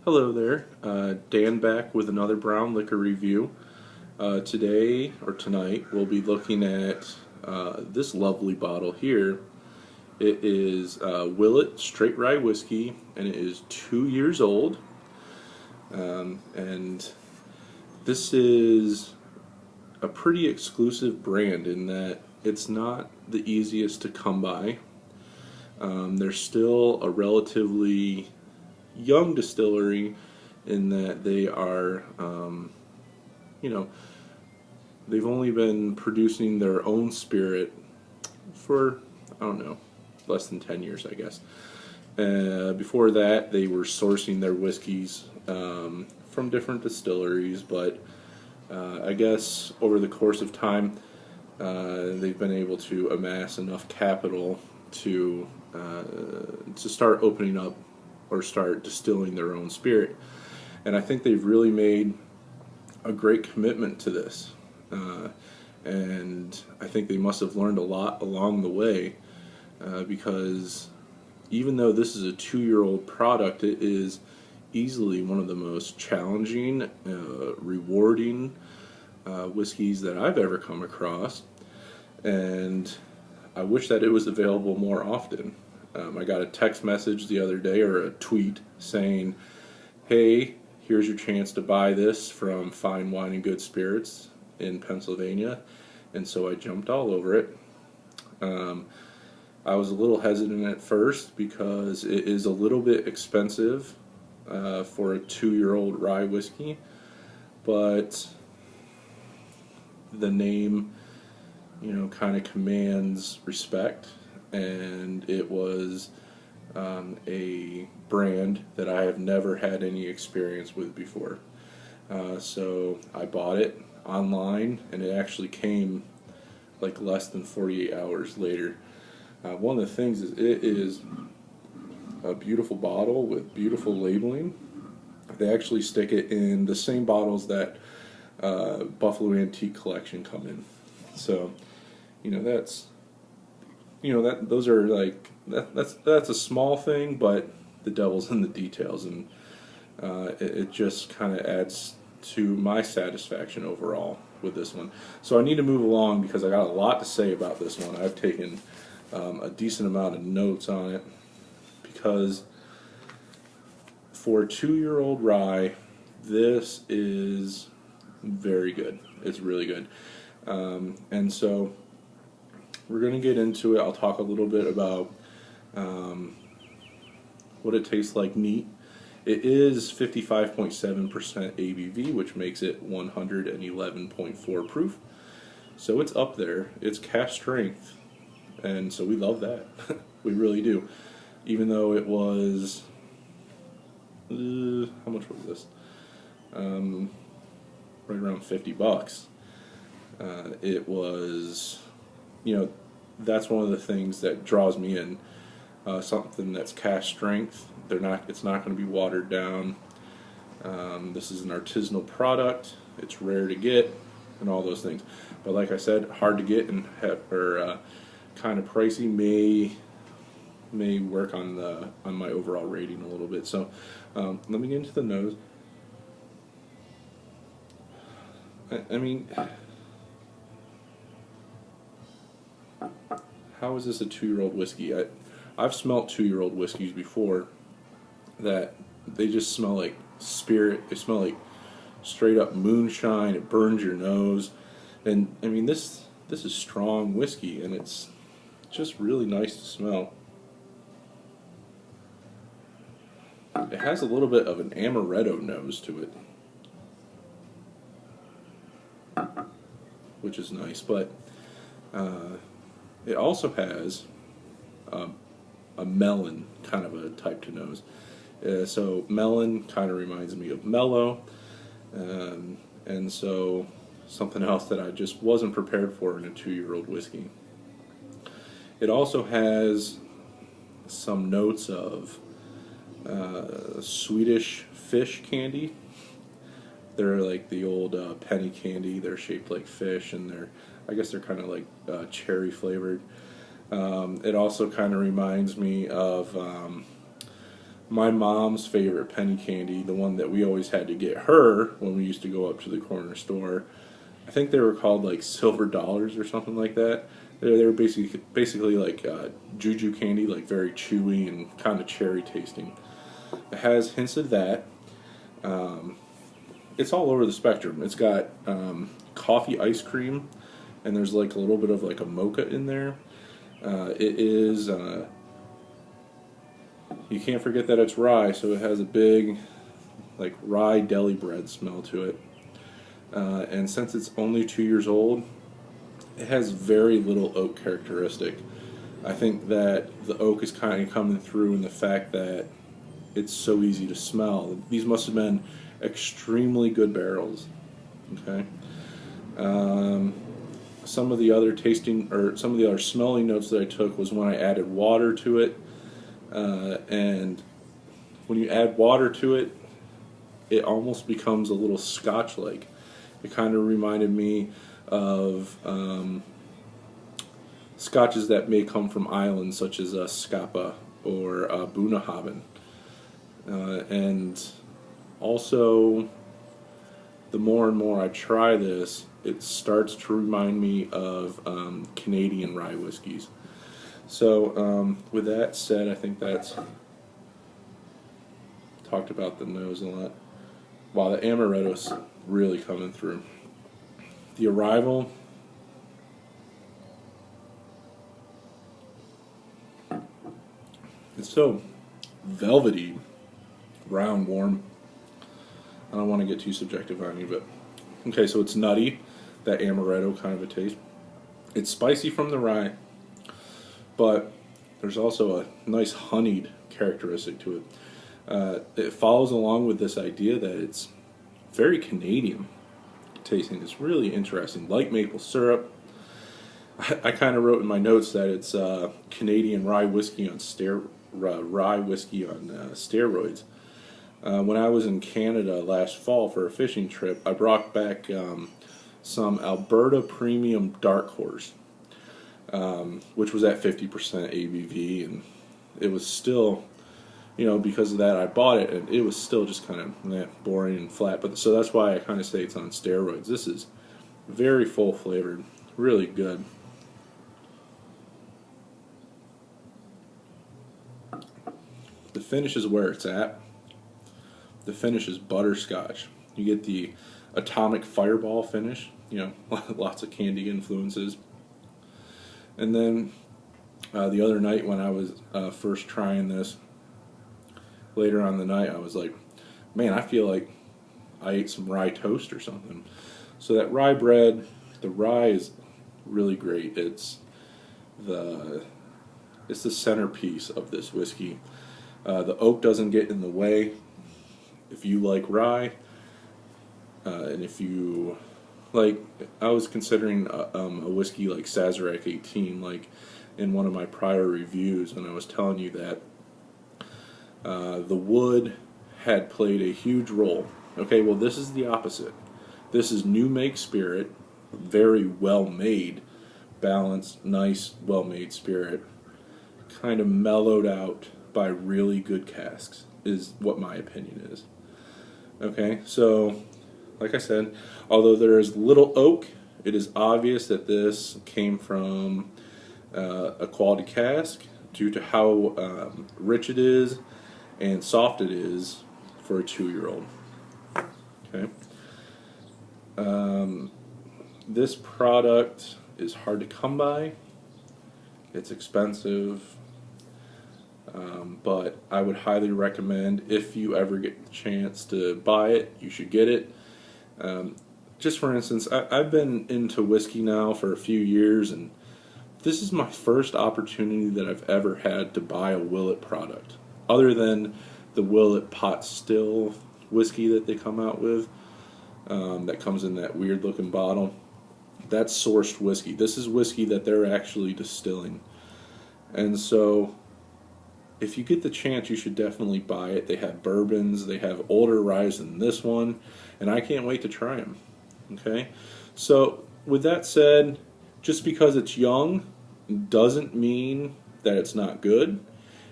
Hello there, Dan back with another brown liquor review. Today, or tonight, we'll be looking at this lovely bottle here. It is Willett Straight Rye Whiskey, and it is 2 years old. And this is a pretty exclusive brand in that it's not the easiest to come by. They're still a relatively young distillery in that they are, you know, they've only been producing their own spirit for, I don't know, less than 10 years, I guess. Before that, they were sourcing their whiskeys from different distilleries, but I guess over the course of time, they've been able to amass enough capital to start opening up or start distilling their own spirit. And I think they've really made a great commitment to this. And I think they must have learned a lot along the way because even though this is a 2-year-old product, it is easily one of the most challenging, rewarding whiskeys that I've ever come across. And I wish that it was available more often. I got a text message the other day, or a tweet, saying, hey, here's your chance to buy this from Fine Wine and Good Spirits in Pennsylvania. And so I jumped all over it. I was a little hesitant at first because it is a little bit expensive for a 2-year-old rye whiskey, but the name, kind of commands respect. And it was a brand that I have never had any experience with before. So I bought it online, and it actually came like less than 48 hours later. One of the things is it is a beautiful bottle with beautiful labeling. They actually stick it in the same bottles that Buffalo Antique Collection come in. So, that's those are like that's a small thing, but the devil's in the details, and it just kind of adds to my satisfaction overall with this one. So I need to move along because I got a lot to say about this one. I've taken a decent amount of notes on it because for a 2-year-old rye, this is very good. It's really good, and so we're going to get into it. I'll talk a little bit about what it tastes like neat. It is 55.7% ABV, which makes it 111.4 proof. So it's up there. It's cask strength, and so we love that. We really do. Even though it was, how much was this? Right around $50. It was, that's one of the things that draws me in. Something that's cask strength. It's not going to be watered down. This is an artisanal product. It's rare to get, and all those things. But like I said, hard to get and kind of pricey. May work on my overall rating a little bit. So let me get into the nose. I mean, how is this a 2-year-old whiskey? I've smelt 2-year-old whiskeys before that they just smell like spirit. They smell like straight up moonshine. It burns your nose, and I mean this is strong whiskey, and it's just really nice to smell. It has a little bit of an amaretto nose to it, which is nice, but it also has a melon kind of a type to nose. So melon kind of reminds me of mellow, and so something else that I just wasn't prepared for in a 2-year-old whiskey. It also has some notes of Swedish fish candy. They're like the old penny candy. They're shaped like fish, and I guess they're kind of like cherry flavored. It also kind of reminds me of my mom's favorite penny candy, the one that we always had to get her when we used to go up to the corner store. I think they were called like silver dollars or something like that. They were basically like juju candy, like very chewy and kind of cherry tasting. It has hints of that. It's all over the spectrum. It's got coffee ice cream, and there's like a little bit of like a mocha in there. It is. You can't forget that it's rye, so it has a big, like rye deli bread smell to it. And since it's only 2 years old, it has very little oak characteristic. I think that the oak is kind of coming through in the fact that it's so easy to smell. These must have been extremely good barrels. Okay. Some of the other smelling notes that I took was when I added water to it. And when you add water to it, it almost becomes a little scotch-like. It kind of reminded me of scotches that may come from islands such as Scapa or Bunnahabhain. And also, the more and more I try this, it starts to remind me of Canadian rye whiskeys. So, with that said, I think that's talked about the nose a lot. Wow, the amaretto's really coming through. The Arrival, it's so velvety, round, warm. I don't want to get too subjective on you, but okay, so it's nutty, that amaretto kind of a taste. It's spicy from the rye, but there's also a nice honeyed characteristic to it. It follows along with this idea that it's very Canadian tasting. It's really interesting. Light maple syrup. I kind of wrote in my notes that it's Canadian rye whiskey on steroids. When I was in Canada last fall for a fishing trip, I brought back some Alberta Premium Dark Horse, which was at 50% ABV, and it was still, because of that I bought it, and it was still just kind of boring and flat. But so that's why I kind of say it's on steroids. This is very full flavored, really good. The finish is where it's at. The finish is butterscotch. You get the atomic fireball finish, lots of candy influences. And then the other night when I was first trying this, later on the night, I was like, man, I feel like I ate some rye toast or something. So that rye bread, the rye is really great. It's the centerpiece of this whiskey. The oak doesn't get in the way. If you like rye, and if you like, I was considering a whiskey like Sazerac 18, like in one of my prior reviews, and I was telling you that the wood had played a huge role. Okay, well, this is the opposite. This is new make spirit, very well made, balanced, nice, well made spirit, kind of mellowed out by really good casks, is what my opinion is. Okay, so like I said, although there is little oak, it is obvious that this came from a quality cask due to how rich it is and soft it is for a 2-year-old. Okay. This product is hard to come by. It's expensive. But I would highly recommend, if you ever get the chance to buy it, you should get it. Just for instance, I've been into whiskey now for a few years, and this is my first opportunity that I've ever had to buy a Willett product, other than the Willett pot still whiskey that they come out with, that comes in that weird looking bottle. That's sourced whiskey. This is whiskey that they're actually distilling. And so if you get the chance, you should definitely buy it. They have bourbons, they have older ryes than this one, and I can't wait to try them. Okay? So, with that said, just because it's young doesn't mean that it's not good,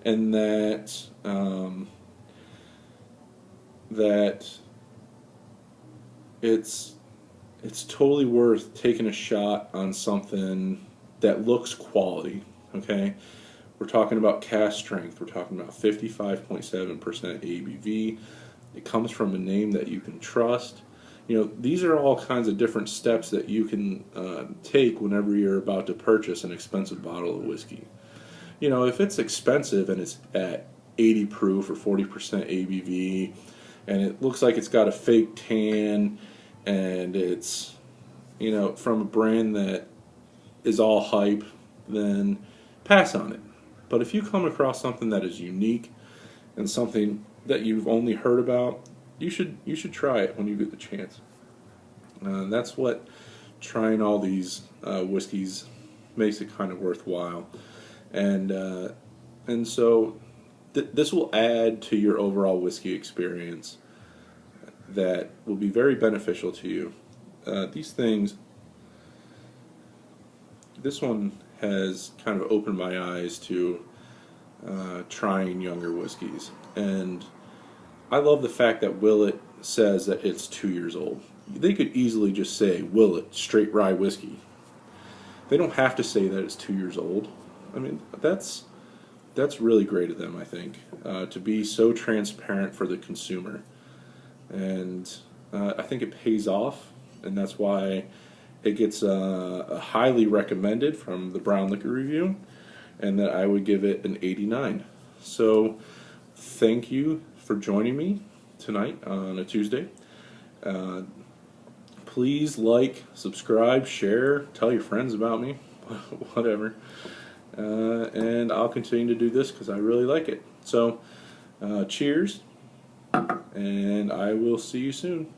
and that that it's totally worth taking a shot on something that looks quality. Okay, we're talking about cask strength. We're talking about 55.7% ABV. It comes from a name that you can trust. You know, these are all kinds of different steps that you can take whenever you're about to purchase an expensive bottle of whiskey. You know, if it's expensive and it's at 80 proof or 40% ABV, and it looks like it's got a fake tan, and it's, you know, from a brand that is all hype, then pass on it. But if you come across something that is unique and something that you've only heard about, you should try it when you get the chance. And that's what trying all these whiskeys makes it kind of worthwhile. And so this will add to your overall whiskey experience that will be very beneficial to you. These things, this one has kind of opened my eyes to trying younger whiskeys. And I love the fact that Willett says that it's 2 years old. They could easily just say Willett straight rye whiskey. They don't have to say that it's 2 years old. I mean, that's really great of them, I think, to be so transparent for the consumer. And I think it pays off, and that's why it gets a highly recommended from the Brown Liquor Review, and that I would give it an 89. So thank you for joining me tonight on a Tuesday. Please like, subscribe, share, tell your friends about me, whatever. And I'll continue to do this because I really like it. So cheers, and I will see you soon.